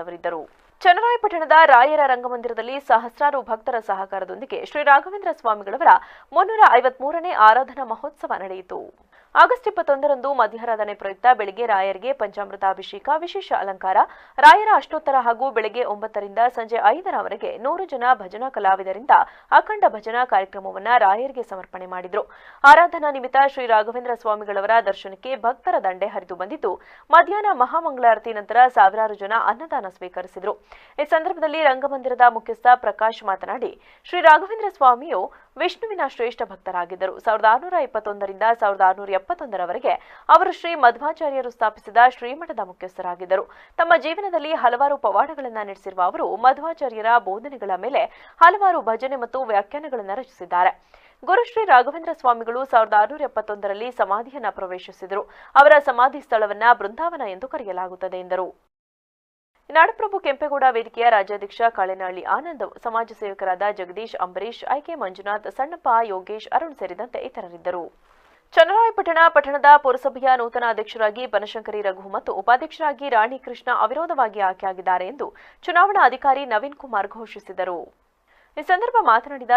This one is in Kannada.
ಅವರಿದ್ದರು. ಚನ್ನರಾಯಪಟ್ಟಣದ ರಾಯರ ರಂಗಮಂದಿರದಲ್ಲಿ ಸಹಸ್ರಾರು ಭಕ್ತರ ಸಹಕಾರದೊಂದಿಗೆ ಶ್ರೀ ರಾಘವೇಂದ್ರ ಸ್ವಾಮಿಗಳವರ 353ನೇ ಆರಾಧನಾ ಮಹೋತ್ಸವ ನಡೆಯಿತು. ಆಗಸ್ಟ್ 21ರಂದು ಮಧ್ಯಾರಾಧನೆ ಪ್ರಯುಕ್ತ ಬೆಳಗ್ಗೆ ರಾಯರಿಗೆ ಪಂಚಾಮೃತಾಭಿಷೇಕ, ವಿಶೇಷ ಅಲಂಕಾರ, ರಾಯರ ಅಷ್ಟೋತ್ತರ ಹಾಗೂ ಬೆಳಗ್ಗೆ 9ರಿಂದ ಸಂಜೆ 5ರವರೆಗೆ 100 ಜನ ಭಜನಾ ಕಲಾವಿದರಿಂದ ಅಖಂಡ ಭಜನಾ ಕಾರ್ಯಕ್ರಮವನ್ನು ರಾಯರಿಗೆ ಸಮರ್ಪಣೆ ಮಾಡಿದರು. ಆರಾಧನಾ ನಿಮಿತ್ತ ಶ್ರೀ ರಾಘವೇಂದ್ರ ಸ್ವಾಮಿಗಳವರ ದರ್ಶನಕ್ಕೆ ಭಕ್ತರ ದಂಡೆ ಹರಿದು ಬಂದಿದ್ದು, ಮಧ್ಯಾಹ್ನ ಮಹಾಮಂಗಳಾರತಿ ನಂತರ ಸಾವಿರಾರು ಜನ ಅನ್ನದಾನ ಸ್ವೀಕರಿಸಿದರು. ಈ ಸಂದರ್ಭದಲ್ಲಿ ರಂಗಮಂದಿರದ ಮುಖ್ಯಸ್ಥ ಪ್ರಕಾಶ್ ಮಾತನಾಡಿ, ಶ್ರೀ ರಾಘವೇಂದ್ರ ಸ್ವಾಮಿಯು ವಿಷ್ಣುವಿನ ಶ್ರೇಷ್ಠ ಭಕ್ತರಾಗಿದ್ದರು. 1621ರಿಂದ 1671ರವರೆಗೆ ಅವರು ಶ್ರೀ ಮಧ್ವಾಚಾರ್ಯರು ಸ್ಥಾಪಿಸಿದ ಶ್ರೀಮಠದ ಮುಖ್ಯಸ್ಥರಾಗಿದ್ದರು. ತಮ್ಮ ಜೀವನದಲ್ಲಿ ಹಲವಾರು ಪವಾಡಗಳನ್ನು ನಡೆಸಿರುವ ಅವರು ಮಧ್ವಾಚಾರ್ಯರ ಬೋಧನೆಗಳ ಮೇಲೆ ಹಲವಾರು ಭಜನೆ ಮತ್ತು ವ್ಯಾಖ್ಯಾನಗಳನ್ನು ರಚಿಸಿದ್ದಾರೆ. ಗುರು ಶ್ರೀ ರಾಘವೇಂದ್ರ ಸ್ವಾಮಿಗಳು 1671ರಲ್ಲಿ ಸಮಾಧಿಯನ್ನ ಪ್ರವೇಶಿಸಿದರು. ಅವರ ಸಮಾಧಿ ಸ್ಥಳವನ್ನ ಬೃಂದಾವನ ಎಂದು ಕರೆಯಲಾಗುತ್ತದೆ ಎಂದರು. ನಾಡಪ್ರಭು ಕೆಂಪೇಗೌಡ ವೇದಿಕೆಯ ರಾಜ್ಯಾಧ್ಯಕ್ಷ ಕಾಳೆನಹಳ್ಳಿ ಆನಂದ್, ಸಮಾಜ ಸೇವಕರಾದ ಜಗದೀಶ್, ಅಂಬರೀಶ್, ಐಕೆ ಮಂಜುನಾಥ್, ಸಣ್ಣಪ್ಪ, ಯೋಗೇಶ್, ಅರುಣ್ ಸೇರಿದಂತೆ ಇತರರಿದ್ದರು. ಚನ್ನರಾಯಪಟ್ಟಣ ಪಟ್ಟಣದ ಪುರಸಭೆಯ ನೂತನ ಅಧ್ಯಕ್ಷರಾಗಿ ಬನಶಂಕರಿ ರಘು ಮತ್ತು ಉಪಾಧ್ಯಕ್ಷರಾಗಿ ರಾಣಿ ಕೃಷ್ಣ ಅವಿರೋಧವಾಗಿ ಆಯ್ಕೆಯಾಗಿದ್ದಾರೆ ಎಂದು ಚುನಾವಣಾ ಅಧಿಕಾರಿ ನವೀನ್ ಕುಮಾರ್ ಘೋಷಿಸಿದರು. ಈ ಸಂದರ್ಭ ಮಾತನಾಡಿದ